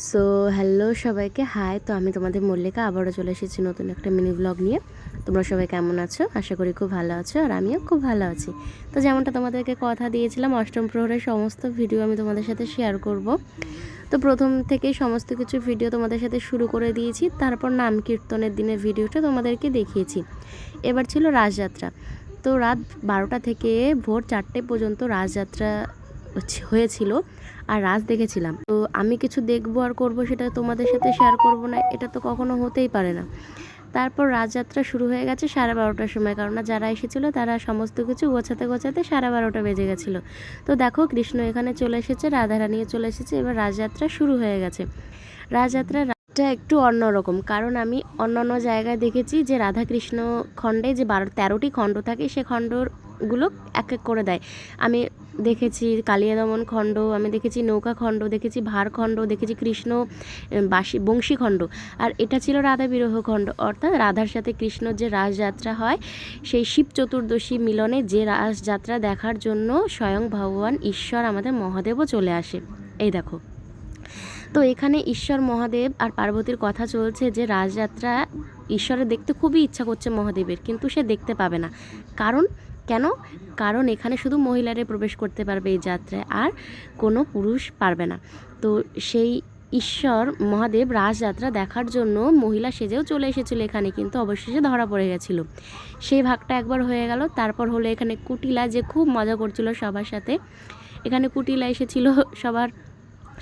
So hello সবাইকে, high. তো আমি তোমাদের মল্লিকা আবারও চলে এসেছি নতুন একটা মিনি ব্লগ নিয়ে। তোমরা সবাই কেমন আছো? আশা করি খুব ভালো আছো, আর আমিও খুব ভালো আছি। তো যেমনটা তোমাদেরকে কথা দিয়েছিলাম, অষ্টম প্রহরের সমস্ত ভিডিও আমি তোমাদের সাথে শেয়ার করব। তো প্রথম থেকেই সমস্ত কিছু ভিডিও তোমাদের সাথে শুরু করে দিয়েছি, তারপর নাম কীর্তনের দিনের ভিডিওটা তোমাদেরকে দেখিয়েছি। এবার ছিল রাসযাত্রা। তো রাত 12টা থেকে ভোর 4টে পর্যন্ত রাসযাত্রা হয়েছিল, আর রাজ দেখেছিলাম। তো আমি কিছু দেখবো আর করব, সেটা তোমাদের সাথে শেয়ার করব না, এটা তো কখনো হতেই পারে না। তারপর রাজযাত্রা শুরু হয়ে গেছে 12:30টার সময়, কারণ যারা এসেছিলো তারা সমস্ত কিছু গোছাতে গোছাতে 12:30টা বেজে গেছিলো। তো দেখো, কৃষ্ণ এখানে চলে এসেছে, রাধারানীও চলে এসেছে, এবার রাজযাত্রা শুরু হয়ে গেছে। রাজযাত্রাটা একটু অন্যরকম, কারণ আমি অন্যান্য জায়গায় দেখেছি যে রাধাকৃষ্ণ খণ্ডে যে 13টি খণ্ড থাকে, সে খণ্ডগুলো এক এক করে দেয়। আমি দেখেছি কালিয়া দমন খণ্ড, আমি দেখেছি নৌকা খণ্ড, দেখেছি ভার খণ্ড, দেখেছি কৃষ্ণ বংশী খণ্ড, আর এটা ছিল রাধা বিরহ খণ্ড, অর্থাৎ রাধার সাথে কৃষ্ণর যে রাসযাত্রা হয়, সেই শিব চতুর্দশী মিলনে যে রাসযাত্রা দেখার জন্য স্বয়ং ভগবান ঈশ্বর আমাদের মহাদেবও চলে আসে। এই দেখো, তো এখানে ঈশ্বর মহাদেব আর পার্বতীর কথা চলছে যে রাসযাত্রা ঈশ্বরের দেখতে খুবই ইচ্ছা করছে মহাদেবের, কিন্তু সে দেখতে পাবে না। কারণ এখানে শুধু মহিলারাই প্রবেশ করতে পারবে এই যাত্রায়, আর কোনো পুরুষ পারবে না। তো সেই ঈশ্বর মহাদেব রাসযাত্রা দেখার জন্য মহিলা সেজেও চলে এসেছিল এখানে, কিন্তু অবশেষে ধরা পড়ে গেছিলো। সেই ভাগটা একবার হয়ে গেল। তারপর হলো এখানে কুটিলা, যে খুব মজা করছিল সবার সাথে। এখানে কুটিলা এসেছিল সবার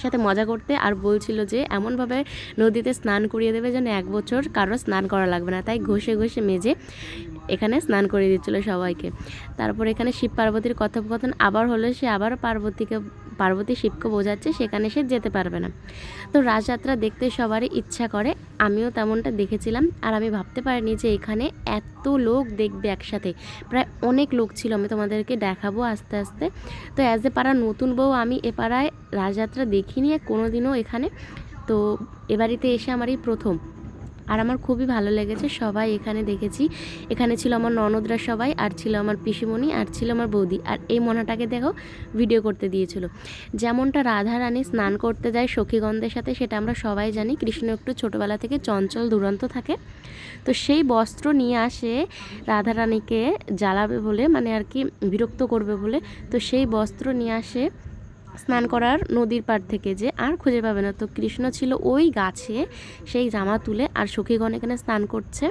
সাথে মজা করতে, আর বলছিল যে এমনভাবে নদীতে স্নান করিয়ে দেবে যেন 1 বছর কারো স্নান করা লাগবে না, তাই ঘষে ঘষে মেজে এখানে স্নান করিয়ে দিচ্ছিলো সবাইকে। তারপর এখানে শিব পার্বতীর কথোপকথন আবার হলো, সে আবার পার্বতী শিবকে বোঝাচ্ছে সেখানে সে যেতে পারবে না। তো রাসযাত্রা দেখতে সবারই ইচ্ছা করে, আমিও তেমনটা দেখেছিলাম, আর আমি ভাবতে পারিনি যে এখানে এত লোক দেখবে একসাথে। প্রায় অনেক লোক ছিল, আমি তোমাদেরকে দেখাবো আস্তে আস্তে। তো অ্যাজ এ পাড়ার নতুন বউ, আমি এ পাড়ায় রাসযাত্রা দেখিনি কোনো দিনও এখানে। তো এ বাড়িতে এসে আমার এই প্রথম, আর আমার খুবই ভালো লেগেছে। সবাই এখানে দেখেছি, এখানে ছিল আমার ননদরা সবাই, আর ছিল আমার পিসিমণি, আর ছিল আমার বৌদি, আর এই মনাটাকে দেখো ভিডিও করতে দিয়েছিল। যেমনটা রাধারানী স্নান করতে যায় সখীগণদের সাথে, সেটা আমরা সবাই জানি। কৃষ্ণ একটু ছোটোবেলা থেকে চঞ্চল দুরন্ত থাকে, তো সেই বস্ত্র নিয়ে আসে রাধারানীকে জ্বালাবে বলে, মানে আর কি বিরক্ত করবে বলে। তো সেই বস্ত্র নিয়ে আসে স্নান করার নদীর পাড় থেকে, যে আর খুঁজে পাবে না। তো কৃষ্ণ ছিল ওই গাছে সেই জামা তুলে, আর সখীগণ এখানে স্নান করছে,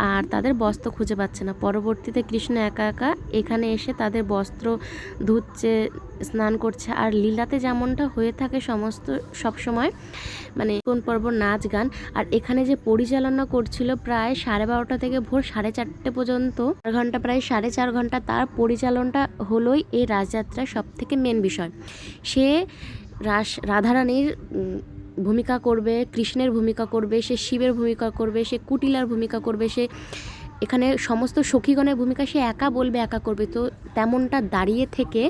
আর তাদের বস্ত্র খুঁজে পাচ্ছে না। পরবর্তীতে কৃষ্ণ একা একা এখানে এসে তাদের বস্ত্র ধুচ্ছে, স্নান করছে। আর লীলাতে যেমনটা হয়ে থাকে সব সময়, মানে কোন পর্ব নাচ গান, আর এখানে যে পরিচালনা করছিল প্রায় 12:30 থেকে ভোর 4:30 পর্যন্ত, 4 ঘন্টা, প্রায় 4.5 ঘন্টা, তার পরিচালনটা হলোই এই রাসযাত্রার সব থেকে মেন বিষয়। সে রাধারানীর ভূমিকা করবে, কৃষ্ণের ভূমিকা করবে, সে শিবের ভূমিকা করবে, সে কুটিলার ভূমিকা করবে, সে এখানে সমস্ত সখীগণের ভূমিকা সে একা বলবে, একা করবে। তো তেমনটা দাঁড়িয়ে থেকে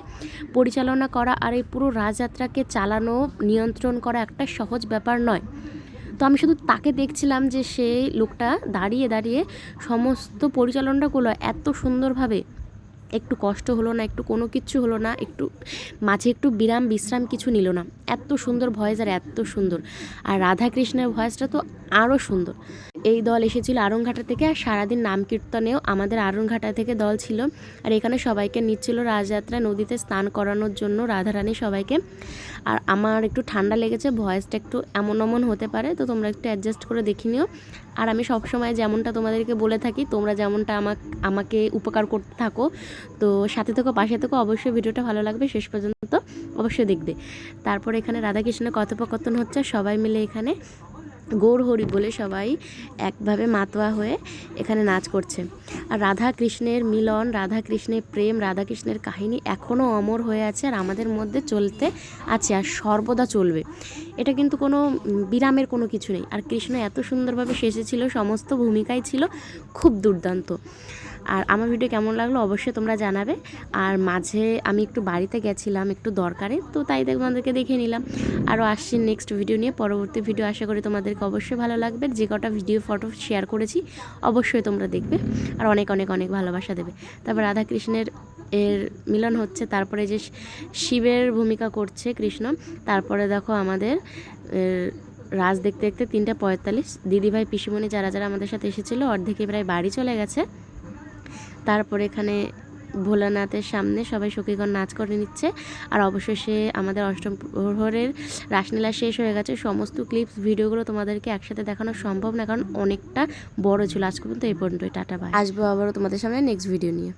পরিচালনা করা আর এই পুরো রাসযাত্রাকে চালানো, নিয়ন্ত্রণ করা একটা সহজ ব্যাপার নয়। তো আমি শুধু তাকে দেখছিলাম যে সেই লোকটা দাঁড়িয়ে দাঁড়িয়ে সমস্ত পরিচালনাটা করলো এত সুন্দরভাবে। একটু কষ্ট হলো না, একটু কোনো কিচ্ছু হলো না, একটু মাঝে একটু বিশ্রাম কিছু নিল না। এত সুন্দর ভয়েস, আর এত সুন্দর, আর রাধাকৃষ্ণের ভয়েসটা তো আরও সুন্দর। এই দল এসেছিল আরংঘাটা থেকে, আর সারাদিন নাম কীর্তনেও আমাদের আরংঘাটা থেকে দল ছিল, আর এখানে সবাইকে নিচ্ছিল রাসযাত্রায় নদীতে স্নান করানোর জন্য রাধারানী সবাইকে। আর আমার একটু ঠান্ডা লেগেছে, ভয়েসটা একটু এমন হতে পারে, তো তোমরা একটু অ্যাডজাস্ট করে দেখে নিও। আর আমি সবসময় যেমনটা তোমাদেরকে বলে থাকি, তোমরা যেমনটা আমাকে উপকার করতে থাকো, তো সাথে থেকো, পাশে থেকো, অবশ্যই ভিডিওটা ভালো লাগবে, শেষ পর্যন্ত অবশ্যই দেখবে। তারপর এখানে রাধাকৃষ্ণের কথোপকথন হচ্ছে, সবাই মিলে এখানে গৌর হরি বলে সবাই একভাবে মাতোয়া হয়ে এখানে নাচ করছে। আর রাধা কৃষ্ণের মিলন, রাধা কৃষ্ণের প্রেম, রাধা কৃষ্ণের কাহিনী এখনও অমর হয়ে আছে, আর আমাদের মধ্যে চলতে আছে, আর সর্বদা চলবে। এটা কিন্তু কোনো বিরামের কোনো কিছু নেই। আর কৃষ্ণ এত সুন্দরভাবে সেজেছিল, সমস্ত ভূমিকাই ছিল খুব দুর্দান্ত। আর আমার ভিডিও কেমন লাগলো অবশ্যই তোমরা জানাবে। আর মাঝে আমি একটু বাড়িতে গেছিলাম একটু দরকারে, তো তাই তোমাদেরকে দেখে নিলাম। আরও আসছি নেক্সট ভিডিও নিয়ে, পরবর্তী ভিডিও আশা করি তোমাদেরকে অবশ্যই ভালো লাগবে। যে কটা ভিডিও ফটো শেয়ার করেছি অবশ্যই তোমরা দেখবে, আর অনেক অনেক অনেক ভালোবাসা দেবে। তারপর রাধাকৃষ্ণের এর মিলন হচ্ছে, তারপরে যে শিবের ভূমিকা করছে কৃষ্ণ। তারপরে দেখো আমাদের রাজ দেখতে দেখতে 3:45, দিদিভাই পিসিমণি যারা যারা আমাদের সাথে এসেছিলো অর্ধেকে প্রায় বাড়ি চলে গেছে। তারপরে এখানে ভোলানাথের সামনে সবাই সখীগণ নাচ করে নিচ্ছে। আর অবশেষে আমাদের অষ্টম প্রহরের রাসলীলা শেষ হয়ে গেছে। সমস্ত ক্লিপস ভিডিওগুলো তোমাদেরকে একসাথে দেখানো সম্ভব না, কারণ অনেকটা বড় ছিল। আজকে পর্যন্ত এই পর্যন্তই, টাটা বাই। আসবো আবারও তোমাদের সামনে নেক্সট ভিডিও নিয়ে।